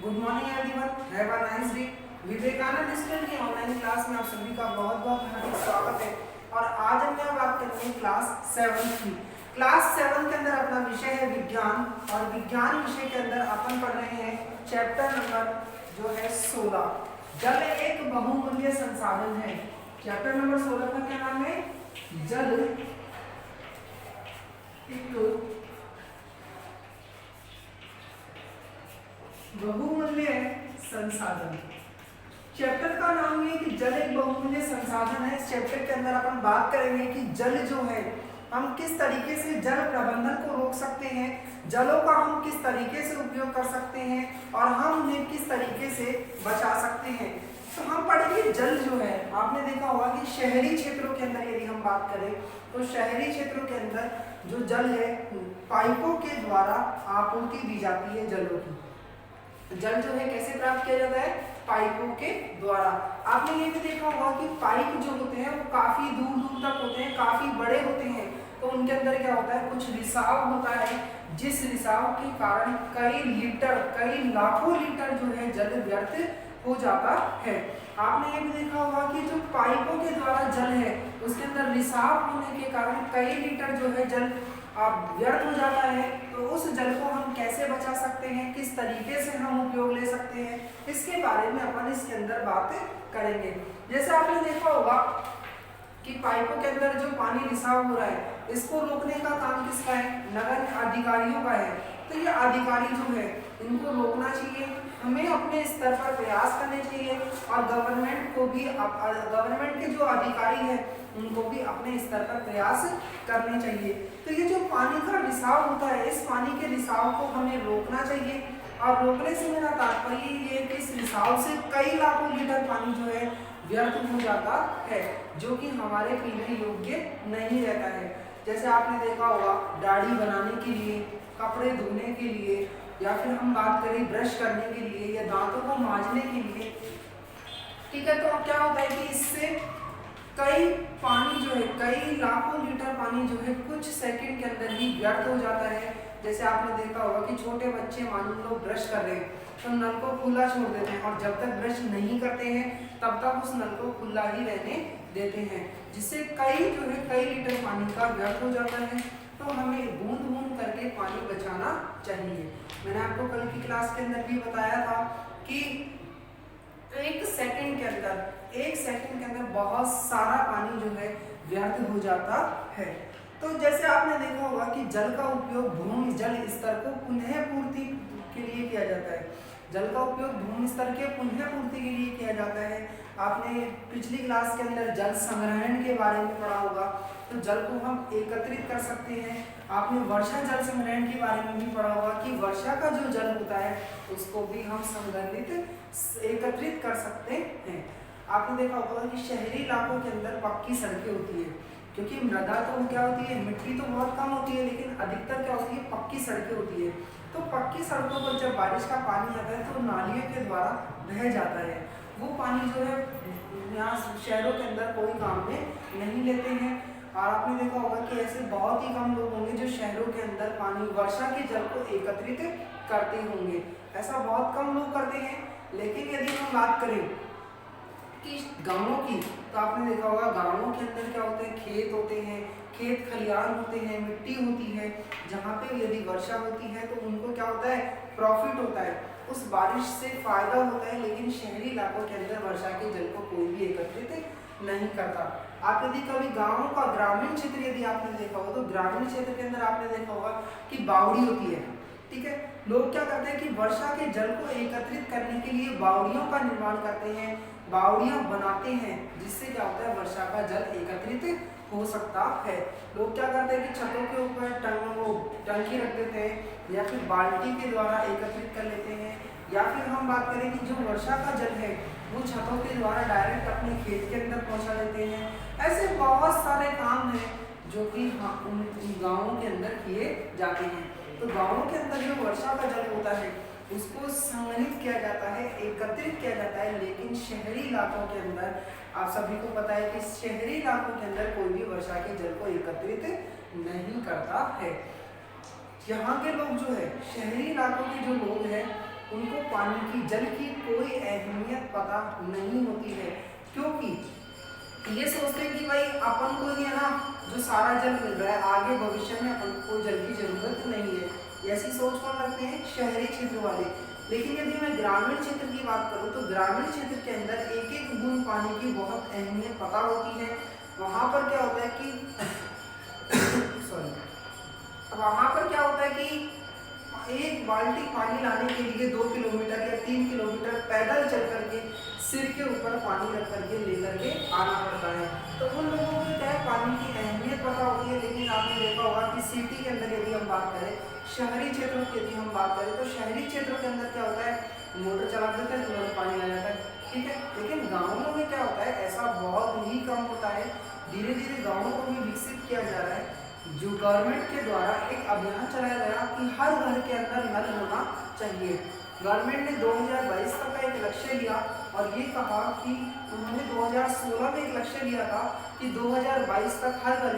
Good morning everyone, have a nice day. Vivekananda school की online class में आप सभी का बहुत बहुत हार्दिक स्वागत है। और आज हम यहाँ बात करेंगे क्लास 7 की। क्लास 7 के अंदर अपना विषय है विज्ञान, और विज्ञान विषय के अंदर अपन पढ़ रहे हैं चैप्टर नंबर जो है 16, जल एक बहुमूल्य संसाधन है। चैप्टर नंबर 16 का क्या नाम है? जल एक बहुमूल्य संसाधन। चैप्टर का नाम ये कि जल एक बहुमूल्य संसाधन है। इस चैप्टर के अंदर अपन बात करेंगे कि जल जो है हम किस तरीके से जल प्रबंधन को रोक सकते हैं, जलों का हम किस तरीके से उपयोग कर सकते हैं और हम उन्हें किस तरीके से बचा सकते हैं। तो हम पढ़ेंगे जल जो है, आपने देखा होगा कि शहरी क्षेत्रों के अंदर यदि हम बात करें तो शहरी क्षेत्रों के अंदर जो जल है पाइपों के द्वारा आपूर्ति दी जाती है जलों की। जल जो है कैसे प्राप्त किया जाता है? पाइपों के द्वारा। आपने ये भी देखा होगा कि पाइप जो होते हैं वो काफी दूर दूर तक होते हैं, काफी बड़े होते हैं। तो उनके अंदर क्या होता है? कुछ रिसाव होता है, जिस रिसाव के कारण कई लीटर, कई लाखों लीटर जो है जल व्यर्थ हो जाता है। आपने ये भी देखा होगा कि जो पाइपों के द्वारा जल है उसके अंदर रिसाव होने के कारण कई लीटर जो है जल व्यर्थ हो जाता है। तो उस जल को हम कैसे बचा सकते हैं, किस तरीके से हम उपयोग ले सकते हैं, इसके बारे में अपन इसके अंदर बात करेंगे। जैसे आपने देखा होगा कि पाइपों के अंदर जो पानी रिसाव हो रहा है इसको रोकने का काम किसका है? नगर अधिकारियों का है। तो ये अधिकारी जो है इनको रोकना चाहिए, हमें अपने स्तर पर प्रयास करने चाहिए और गवर्नमेंट को भी, गवर्नमेंट के जो अधिकारी हैं उनको भी अपने स्तर पर प्रयास करने चाहिए। तो ये जो पानी का रिसाव होता है, इस पानी के रिसाव को हमें रोकना चाहिए। और रोकने से मेरा तात्पर्य ये कि इस रिसाव से कई लाखों लीटर पानी जो है व्यर्थ हो जाता है, जो कि हमारे पीने योग्य नहीं रहता है। जैसे आपने देखा होगा दाढ़ी बनाने के लिए, कपड़े धोने के लिए, या फिर हम बात करें ब्रश करने के लिए या दांतों को मांजने के लिए, ठीक है। तो क्या होता है कि इससे कई पानी जो है, कई लाखों लीटर पानी जो है कुछ सेकंड के अंदर ही व्यर्थ हो जाता है। जैसे आपने देखा होगा कि छोटे बच्चे मान लो ब्रश कर रहे हैं तो नल को खुला छोड़ देते हैं, और जब तक ब्रश नहीं करते हैं तब तक उस नल को खुला ही रहने देते हैं, जिससे कई जो है कई लीटर पानी का व्यर्थ हो जाता है। तो हमें बूंद बूंद करके पानी बचाना चाहिए। मैंने आपको कल की क्लास के अंदर भी बताया था कि एक सेकंड के अंदर बहुत सारा पानी जो है व्यर्थ हो जाता है। तो जैसे आपने देखा होगा कि जल का उपयोग भूमि जल स्तर को पुनः पूर्ति के लिए किया जाता है। जल का उपयोग भूमि स्तर के पुनः पूर्ति के लिए किया जाता है। आपने पिछली क्लास के अंदर जल संग्रहण के बारे में पढ़ा होगा, तो जल को हम एकत्रित कर सकते हैं। आपने वर्षा जल संग्रहण के बारे में भी पढ़ा होगा कि वर्षा का जो जल होता है उसको भी हम संग्रहित एकत्रित कर सकते हैं। आपने देखा होगा कि शहरी इलाकों के अंदर पक्की सड़कें होती है, क्योंकि मृदा तो क्या होती है, मिट्टी तो बहुत कम होती है, लेकिन अधिकतर क्या होती है, पक्की सड़कें होती है। तो पक्की सड़कों पर जब बारिश का पानी आता है तो नालियों के द्वारा बह जाता है। वो पानी जो है यहाँ शहरों के अंदर कोई काम में नहीं लेते हैं। और आपने देखा होगा कि ऐसे बहुत ही कम लोग होंगे जो शहरों के अंदर पानी, वर्षा के जल को एकत्रित करते होंगे। ऐसा बहुत कम लोग करते हैं। लेकिन यदि हम बात करें कि गांवों की, तो आपने देखा होगा गांवों के अंदर क्या होते हैं, खेत होते हैं, खेत खलियान होते हैं, मिट्टी होती है, जहाँ पे यदि वर्षा होती है तो उनको क्या होता है, प्रॉफिट होता है, उस बारिश से फायदा होता है। लेकिन शहरी इलाकों के अंदर वर्षा के जल को कोई भी एकत्रित नहीं करता। आप यदि कभी गाँव का ग्रामीण क्षेत्र यदि आपने देखा होगा तो ग्रामीण क्षेत्र के अंदर आपने देखा होगा कि बावड़ी होती है, ठीक है। लोग क्या करते हैं कि वर्षा के जल को एकत्रित करने के लिए बावड़ियों का निर्माण करते हैं, बावड़ियां बनाते हैं, जिससे क्या होता है, वर्षा का जल एकत्रित हो सकता है। लोग क्या करते हैं कि छतों के ऊपर टंकी रख देते हैं, या फिर बाल्टी के द्वारा एकत्रित कर लेते हैं, या फिर हम बात करें कि जो वर्षा का जल है वो छतों के द्वारा डायरेक्ट अपने खेत के अंदर पहुंचा देते हैं। ऐसे बहुत सारे काम हैं जो कि उन गाँवों के अंदर किए जाते हैं। तो गाँवों के अंदर जो वर्षा का जल होता है उसको संग्रहित किया जाता है, एकत्रित किया जाता है। लेकिन शहरी इलाकों के अंदर आप सभी को पता है कि शहरी इलाकों के अंदर कोई भी वर्षा के जल को एकत्रित नहीं करता है। यहाँ के लोग जो है, शहरी इलाकों के जो लोग हैं उनको पानी की, जल की कोई अहमियत पता नहीं होती है, क्योंकि ये सोचते हैं कि भाई अपन को ही है ना जो सारा जल मिल रहा है, आगे भविष्य में अपन को जल की जरूरत नहीं है। ऐसी सोच कौन रखते हैं? शहरी क्षेत्र वाले। लेकिन यदि मैं ग्रामीण क्षेत्र की बात करूं तो ग्रामीण क्षेत्र के अंदर एक एक बूंद पानी की बहुत अहमियत पता होती है। वहां पर क्या होता है कि सॉरी, वहां पर क्या होता है कि एक बाल्टी पानी लाने के लिए 2 किलोमीटर या 3 किलोमीटर पैदल चल करके सिर के ऊपर पानी रख करके लेकर के आना पड़ता है। तो उन लोगों को क्या है, पानी की अहमियत पता होती है। लेकिन आपने देखा होगा कि सिटी के अंदर यदि हम बात करें, शहरी क्षेत्रों की यदि हम बात करें, तो शहरी क्षेत्रों के अंदर क्या होता है, मोटर चला देते हैं, तुरंत पानी आ जाता है, ठीक है। लेकिन गाँवों में क्या होता है, ऐसा बहुत ही कम होता है। धीरे धीरे गाँवों को भी विकसित किया जा रहा है, जो गवर्नमेंट के द्वारा एक अभियान चलाया गया कि हर घर के अंदर नल होना चाहिए। गवर्नमेंट ने 2022 तक का एक लक्ष्य लिया और ये कहा कि उन्होंने 2016 में एक लक्ष्य लिया था कि 2022 तक हर घर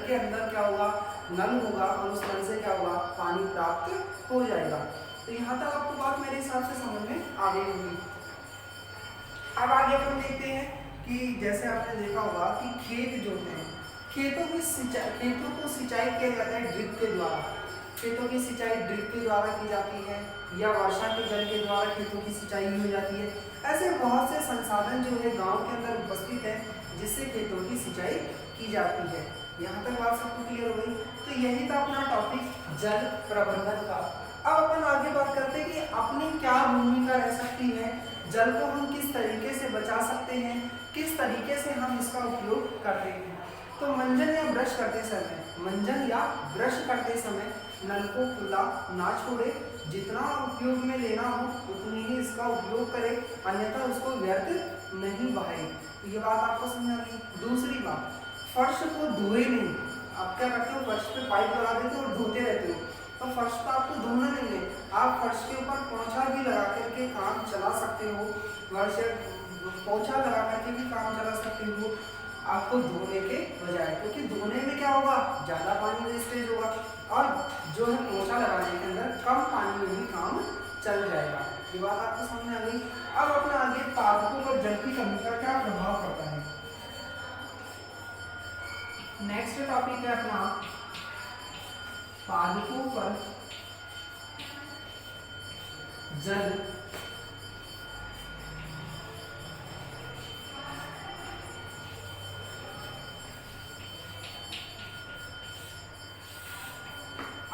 के अंदर क्या होगा, नल होगा और उस नल से क्या होगा, पानी प्राप्त हो जाएगा। तो यहाँ तक आपको बात मेरे हिसाब से समझ में आ गई होगी। अब आगे हम देखते हैं कि जैसे आपने देखा होगा कि खेत जो हैं, खेतों को सिंचाई किया जाता है ड्रिप के द्वारा। खेतों की सिंचाई ड्रिप के द्वारा की जाती है या वर्षा के जल के द्वारा खेतों की सिंचाई हो जाती है। ऐसे बहुत से संसाधन जो है गांव के अंदर उपस्थित है जिससे खेतों की सिंचाई की जाती है। यहाँ तक बात सबको क्लियर हो गई। तो यही था अपना टॉपिक जल प्रबंधन का। अब अपन आगे बात करते हैं कि अपनी क्या भूमिका रह सकती है, जल को हम किस तरीके से बचा सकते हैं, किस तरीके से हम इसका उपयोग करते हैं। तो मंजन या ब्रश करते समय नल को खुला ना छोड़े, जितना उपयोग में लेना हो उतनी ही इसका उपयोग करें, अन्यथा उसको व्यर्थ नहीं बहाए। तो ये बात आपको समझ आ गई। दूसरी बात, फर्श को धोए नहीं। आप क्या करते हो, फर्श पे पाइप लगा देते हो और धोते रहते हो, तो फर्श को आपको धोना नहीं है, आप फर्श के ऊपर पोंछा भी लगा करके काम चला सकते हो। पोंछा लगा करके भी काम चला सकते हो आपको धोने के बजाय, क्योंकि धोने में क्या होगा, ज़्यादा पानी वेस्टेज होगा और जो है पोंछा लगाने के अंदर कम पानी में भी काम चल जाएगा। ये बात आपको समझ में आ गई। अब अपना आगे पादपों पर जल की कमी का क्या प्रभाव पड़ता है। नेक्स्ट टॉपिक है अपना पादपों पर जल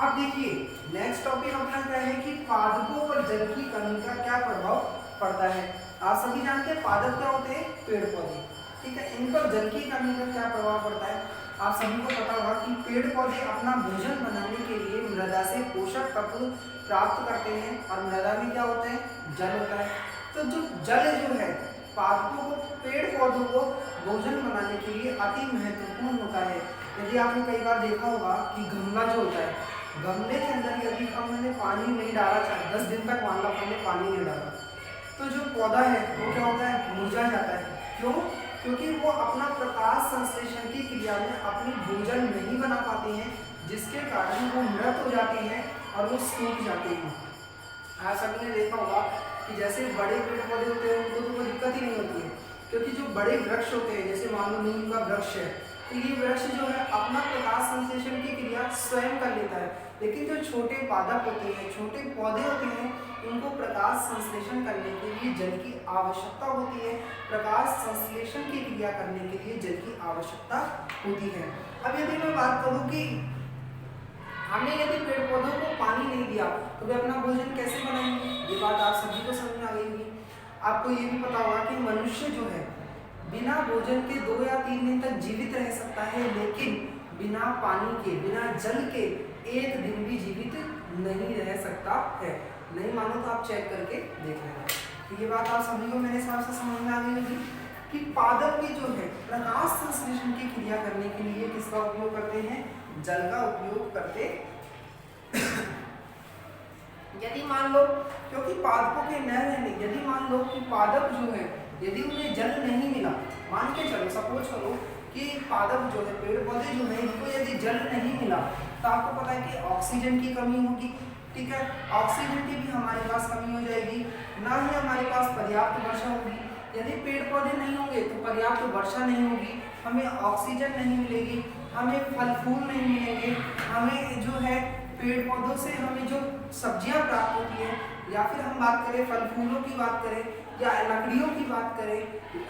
अब देखिए नेक्स्ट टॉपिक अपना क्या है कि पादपों पर जल की कमी का क्या प्रभाव पड़ता है। आप सभी जानते हैं पादप क्या होते हैं, पेड़ पौधे, ठीक है। इन पर जल की कमी का क्या प्रभाव पड़ता है। आप सभी को पता होगा कि पेड़ पौधे अपना भोजन बनाने के लिए मृदा से पोषक तत्व प्राप्त करते हैं और मृदा में क्या होता है, जल होता है। तो जो जल जो है पादपों को, पेड़ पौधों को भोजन बनाने के लिए अति महत्वपूर्ण होता है। यदि आपने कई बार देखा होगा कि गमला जो होता है, गमले के अंदर यदि हमने पानी नहीं डाला, चाहे 10 दिन तक मान लो हमने पानी नहीं डाला, तो जो पौधा है वो क्या होता है, मुरझा जाता है। क्यों? क्योंकि वो अपना प्रकाश संश्लेषण की क्रिया में अपनी भोजन नहीं बना पाते हैं, जिसके कारण वो मृत हो जाते हैं और वो सूख जाते हैं। आप सभी ने देखा होगा कि जैसे बड़े पेड़ पौधे होते हैं उनको तो कोई दिक्कत ही नहीं होती है, क्योंकि जो बड़े वृक्ष होते हैं, जैसे मान लो नीम का वृक्ष है, तो ये वृक्ष जो है अपना प्रकाश संश्लेषण की क्रिया स्वयं कर लेता है। लेकिन जो छोटे पादप होते हैं, छोटे पौधे होते हैं, उनको प्रकाश संश्लेषण करने के लिए जल की आवश्यकता होती है। प्रकाश संश्लेषण की क्रिया करने के लिए जल की आवश्यकता होती है। अब यदि मैं बात करूं कि हमने यदि पेड़ पौधों को पानी नहीं दिया तो वे अपना भोजन कैसे बनाएंगे, ये बात आप सभी को समझ में आ गई होगी। आपको ये भी पता होगा कि मनुष्य जो है बिना भोजन के 2 या 3 दिन तक जीवित रह सकता है, लेकिन बिना पानी के, बिना जल के 1 दिन भी जीवित नहीं रह सकता है। नहीं मानो तो आप चेक करके देख लेना। तो ये बात आप सभी को मेरे हिसाब से समझ में आ गई होगी कि पादप भी जो है प्रकाश संश्लेषण की क्रिया करने के लिए किसका उपयोग करते हैं, जल का उपयोग करते। यदि मान लो, क्योंकि पादपों के न रहने, यदि मान लो कि पादप जो है यदि उन्हें जल नहीं मिला, मान के चलो सपोज करो कि पादप जो है, पेड़ पौधे जो है, इनको यदि जल नहीं मिला तो आपको पता है कि ऑक्सीजन की कमी होगी, ठीक है। ऑक्सीजन की भी हमारे पास कमी हो जाएगी, ना ही हमारे पास पर्याप्त वर्षा होगी। यदि पेड़ पौधे नहीं होंगे तो पर्याप्त वर्षा नहीं होगी, हमें ऑक्सीजन नहीं मिलेगी, हमें फल फूल नहीं मिलेंगे, हमें जो है पेड़ पौधों से हमें जो सब्जियां प्राप्त होती है, या फिर हम बात करें फल फूलों की बात करें या लकड़ियों की बात करें,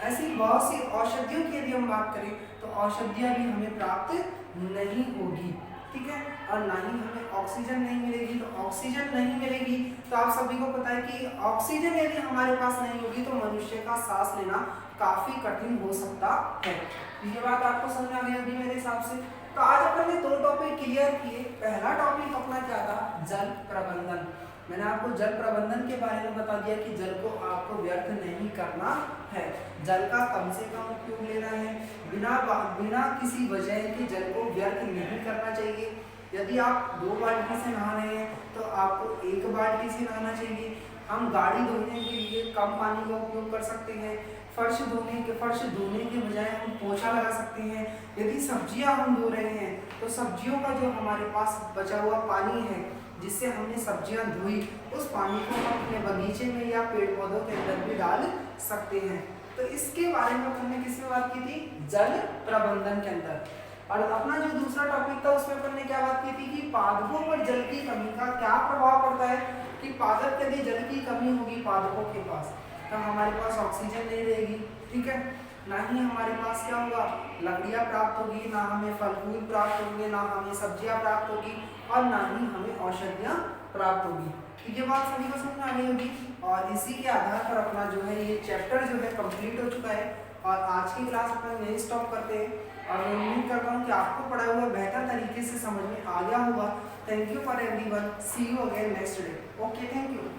ऐसी बहुत सी औषधियों की यदि हम बात करें तो औषधियाँ भी हमें प्राप्त नहीं होगी, ठीक है। और ना ही हमें ऑक्सीजन नहीं मिलेगी, तो ऑक्सीजन नहीं मिलेगी तो आप सभी को पता है कि ऑक्सीजन यदि हमारे पास नहीं होगी तो मनुष्य का सांस लेना काफी कठिन हो सकता है। ये बात आपको समझ आ गई होगी मेरे हिसाब से। तो आज अपन ने 2 टॉपिक क्लियर किए। पहला टॉपिक अपना क्या था, जल प्रबंधन। मैंने आपको जल प्रबंधन के बारे में बता दिया कि जल को आपको व्यर्थ नहीं करना है, जल का कम से कम उपयोग लेना है, बिना किसी वजह के जल को व्यर्थ नहीं करना चाहिए। यदि आप 2 बाल्टी से नहा रहे हैं तो आपको 1 बाल्टी से नहाना चाहिए। हम गाड़ी धोने के लिए कम पानी का उपयोग कर सकते हैं। फर्श धोने के बजाय हम पोछा लगा सकते हैं। यदि सब्जियां हम धो रहे हैं तो सब्जियों का जो हमारे पास बचा हुआ पानी है जिससे हमने सब्जियां धोई, उस पानी को हम अपने बगीचे में या पेड़ पौधों के अंदर भी डाल सकते हैं। तो इसके बारे में हमने किसमें बात की थी, जल प्रबंधन के अंदर। और अपना जो दूसरा टॉपिक था उसमें हमने क्या बात की थी कि पादपों पर जल की कमी का क्या प्रभाव पड़ता है, कि पादप यदि जल की कमी होगी पादपों के पास तो हमारे पास ऑक्सीजन नहीं रहेगी, ठीक है, ना ही हमारे पास क्या होगा, लकड़ियाँ प्राप्त होगी, ना हमें फल फूल प्राप्त होंगे, ना हमें सब्जियाँ प्राप्त होगी और ना ही हमें औषधियाँ प्राप्त होगी। तो ये बात सभी को समझ में आ गई होगी। और इसी के आधार पर अपना जो है ये चैप्टर जो है कंप्लीट हो चुका है और आज की क्लास अपन यही स्टॉप करते हैं। और मैं उम्मीद करता हूँ कि आपको पढ़ा हुआ बेहतर तरीके से समझ में आ गया होगा। Thank you for everyone, see you again next day. Okay, thank you.